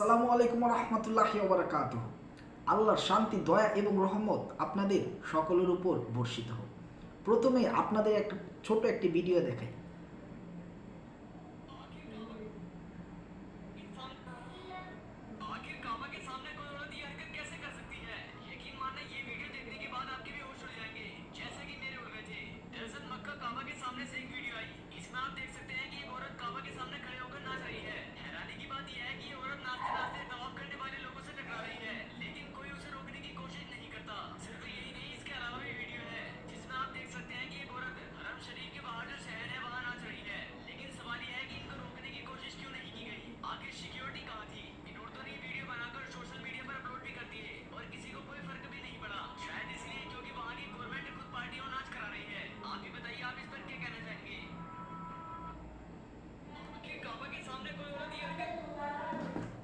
আসসালামু আলাইকুম রহমতুল্লাহি ওয়া বারাকাতুহু। আল্লাহর শান্তি, দয়া এবং রহমত আপনাদের সকলের উপর বর্ষিত হোক। প্রথমে আপনাদের একটা ছোট একটি ভিডিও দেখাই।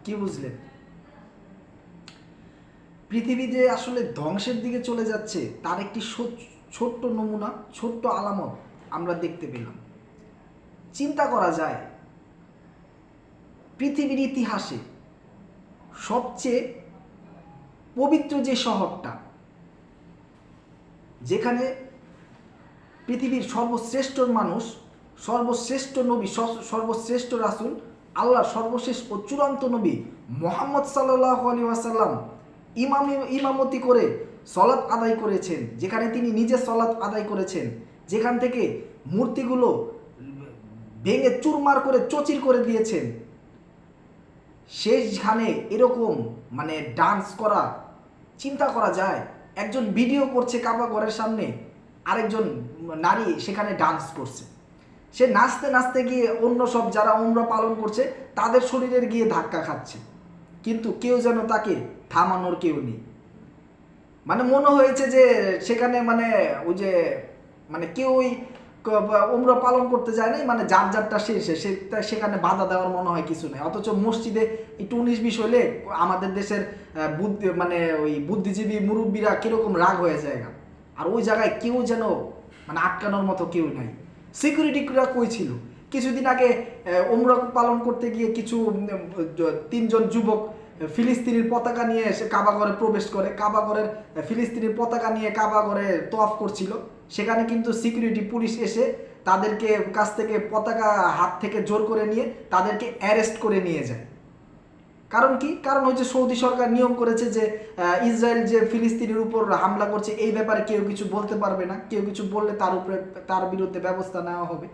কি বুঝলেন? পৃথিবী যে আসলে ধ্বংসের দিকে চলে যাচ্ছে তার একটি ছোট্ট নমুনা, ছোট্ট আলামত আমরা দেখতে পেলাম। চিন্তা করা যায়, পৃথিবীর ইতিহাসে সবচেয়ে পবিত্র যে শহরটা, যেখানে পৃথিবীর সর্বশ্রেষ্ঠ মানুষ, সর্বশ্রেষ্ঠ নবী, সর্বশ্রেষ্ঠ রাসূল, আল্লাহর সর্বশেষ ও চূড়ান্ত নবী মুহাম্মদ সাল্লাল্লাহু আলাইহি ওয়াসাল্লাম ইমামতি করে সলাত আদায় করেছেন, যেখানে তিনি নিজে সলাত আদায় করেছেন, যেখান থেকে মূর্তিগুলো ভেঙে চুরমার করে চচির করে দিয়েছেন, সেখানে এরকম ডান্স করা, চিন্তা করা যায়। একজন ভিডিও করছে কাবা ঘরের সামনে, আরেকজন নারী সেখানে ডান্স করছে। সে নাচতে নাচতে গিয়ে অন্য সব যারা উমরা পালন করছে তাদের শরীরের গিয়ে ধাক্কা খাচ্ছে, কিন্তু কেউ যেন তাকে থামানোর কেউ নেই। মনে হয়েছে যে সেখানে ওই যে কেউই উমরা পালন করতে যায় নাই, যার যারটা শেষে সেখানে বাধা দেওয়ার মনে হয় কিছু নেই। অথচ মসজিদে একটু 19-20 হলে আমাদের দেশের ওই বুদ্ধিজীবী মুরব্বীরা কিরকম রাগ হয়ে যায়, আর ওই জায়গায় কেউ যেন আটকানোর মতো কেউ নাই। সিকিউরিটিরা কই ছিল? কিছুদিন আগে উমরা পালন করতে গিয়ে কিছু 3জন যুবক ফিলিস্তিনের পতাকা নিয়ে এসে কাবা ঘরে প্রবেশ করে, কাবা ঘরের ফিলিস্তিনের পতাকা নিয়ে কাবা ঘরে তওয়াফ করছিল। সেখানে কিন্তু সিকিউরিটি পুলিশ এসে তাদেরকে কাছ থেকে পতাকা হাত থেকে জোর করে নিয়ে তাদেরকে অ্যারেস্ট করে নিয়ে যায়। কারণ কি? কারণ হচ্ছে সৌদি সরকার নিয়ম করেছে যে ইসরায়েল যে ফিলিস্তিনের উপর হামলা করছে এই ব্যাপারে কেউ কিছু বলতে পারবে না, কেউ কিছু বললে তার বিরুদ্ধে ব্যবস্থা নেওয়া হবে।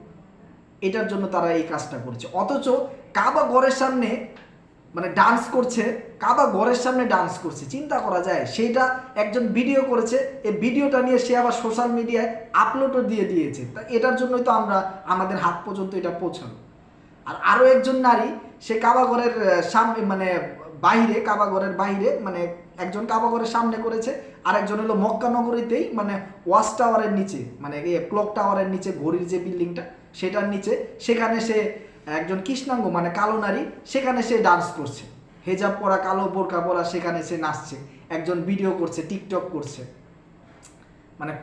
এটার জন্য তারা এই কাজটা করছে। অথচ কাবা ঘরের সামনে ডান্স করছে, কাবা ঘরের সামনে ডান্স করছে। চিন্তা করা যায়, সেইটা একজন ভিডিও করেছে, এই ভিডিওটা নিয়ে সে আবার সোশ্যাল মিডিয়ায় আপলোডও দিয়ে দিয়েছে। তা এটার জন্যই তো আমাদের হাত পর্যন্ত এটা পৌঁছানো। আর আরও একজন নারী, সে কাবা ঘরের সামনে বাইরে, কাবা ঘরের বাইরে একজন কাবা ঘরের সামনে করেছে, আর একজন হলো মক্কা নগরীতেই ওয়াচ টাওয়ারের নিচে, ক্লক টাওয়ারের নিচে, ঘড়ির যে বিল্ডিংটা সেটার নিচে, সেখানে সে একজন কৃষ্ণাঙ্গ কালো নারী, সেখানে সে ডান্স করছে, হেজাব পরা, কালো বোরকা পরা, সেখানে সে নাচছে, একজন ভিডিও করছে, টিকটক করছে।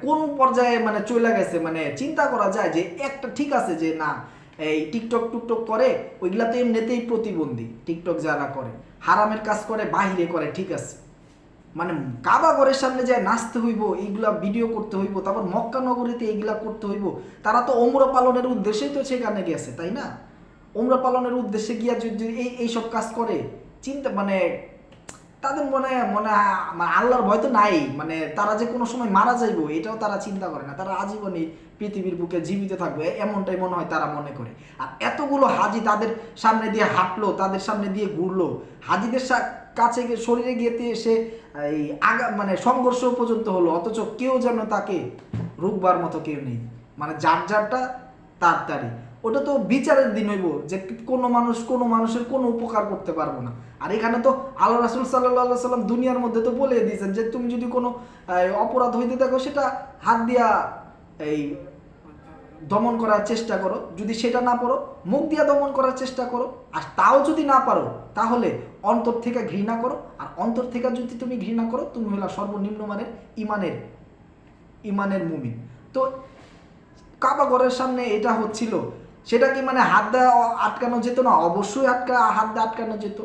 কোন পর্যায়ে চলে গেছে। চিন্তা করা যায় যে একটা ঠিক আছে যে না, এই টিকটক টুকটক করে ওইগুলা তো এমনিতেই প্রতিবন্ধী। টিকটক যারা করে, হারামের কাজ করে, বাহিরে করে, ঠিক আছে, কাবা ঘরের সামনে যায় নাচতে হইব, এইগুলা ভিডিও করতে হইব, তারপর মক্কা নগরীতে এইগুলা করতে হইব। তারা তো ওমরা পালনের উদ্দেশ্যেই তো সেখানে গেছে, তাই না? ওমরা পালনের উদ্দেশ্যে গিয়া যদি এইসব কাজ করে, চিন্তা তাদের মনে আল্লাহর ভয় তো নাই। তারা যে কোনো সময় মারা যাইব এটাও তারা চিন্তা করে না। তারা আজীবনই পৃথিবীর বুকে জীবিত থাকবে এমনটাই মনে হয় তারা মনে করে। আর এতগুলো হাজি তাদের সামনে দিয়ে হাঁটলো, তাদের সামনে দিয়ে ঘুরলো, হাজিদের কাছে শরীরে গিয়ে সে এই সংঘর্ষ পর্যন্ত হলো, অথচ কেউ যেন তাকে রুখবার মতো কেউ নেই। যার যারটা তারই। ওটা তো বিচারের দিন হইব যে কোনো মানুষের কোনো উপকার করতে পারবো না। আর এখানে তো আল্লাহ রাসূল সাল্লাল্লাহু সাল্লাম দুনিয়ার মধ্যে তো বলে দিয়েছেন যে তুমি যদি কোনো অপরাধ হইতে থাকো সেটা হাত দিয়া এই দমন করার চেষ্টা করো, যদি সেটা না পারো মুখ দিয়া দমন করার চেষ্টা করো, আর তাও যদি না পারো তাহলে অন্তর থেকে ঘৃণা করো। আর অন্তর থেকে যদি তুমি ঘৃণা করো, তুমি হলো সর্বনিম্ন মানের ইমানের মুমিন। তো কাবা ঘরের সামনে এটা হচ্ছিল, সেটা কি হাত দেওয়া আটকানো যেত না? অবশ্যই হাত দিয়ে আটকানো যেত।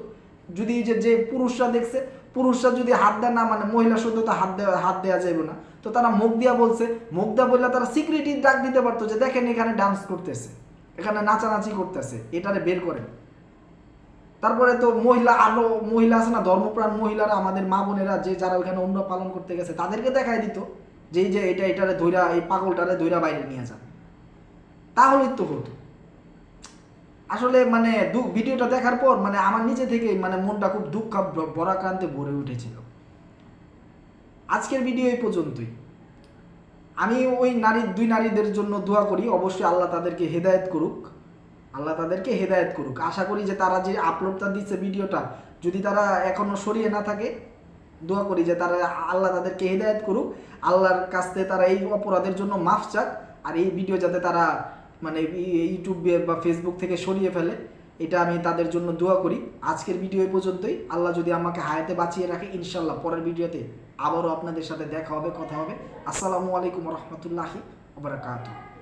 যদি যে পুরুষরা দেখছে, পুরুষরা যদি হাত দেয় না মানে মহিলা শুধু তো হাত দেওয়া যাবে না, তো তারা মুখ দিয়া বলছে, মুখ দিয়া বললে তারা সিকিউরিটি ডাক দিতে পারতো যে দেখেন এখানে ডান্স করতেছে, এখানে নাচানাচি করতেছে, এটারে বের করেন। তারপরে তো আরো মহিলা আছে না, ধর্মপ্রাণ মহিলারা, আমাদের মা বোনেরা যে যারা ওইখানে উমরা পালন করতে গেছে তাদেরকে দেখাই দিত যে এই যে এটারে ধইরা, এই পাগলটারে ধইরা বাইরে নিয়ে যান, তাহলেই তো হতো। আসলে মানে ভিডিওটা দেখার পর মানে আমার নিচে থেকে মানে মনটা খুব দুঃখ বরাক্রান্তে ভরে উঠেছিল। আজকের ভিডিও এই পর্যন্তই। আমি ওই দুই নারীদের জন্য দোয়া করি, অবশ্যই আল্লাহ তাদেরকে হেদায়েত করুক, আল্লাহ তাদেরকে হেদায়েত করুক। আশা করি যে তারা যে আপলোডটা দিচ্ছে ভিডিওটা, যদি তারা এখনো সরিয়ে না থাকে, দোয়া করি যে তারা আল্লাহ তাদেরকে হেদায়েত করুক, আল্লাহর কাছ থেকে তারা এই অপরাধের জন্য মাফ চাক, আর এই ভিডিও যাতে তারা মানে ইউটিউব বা ফেসবুক থেকে সরিয়ে ফেলে, এটা আমি তাদের জন্য দোয়া করি। আজকের ভিডিও এই পর্যন্তই। আল্লাহ যদি আমাকে হায়াতে বাঁচিয়ে রাখে, ইনশাল্লাহ পরের ভিডিওতে আবারও আপনাদের সাথে দেখা হবে, কথা হবে। আসসালামু আলাইকুম রহমতুল্লাহি ওয়া বারাকাতুহু।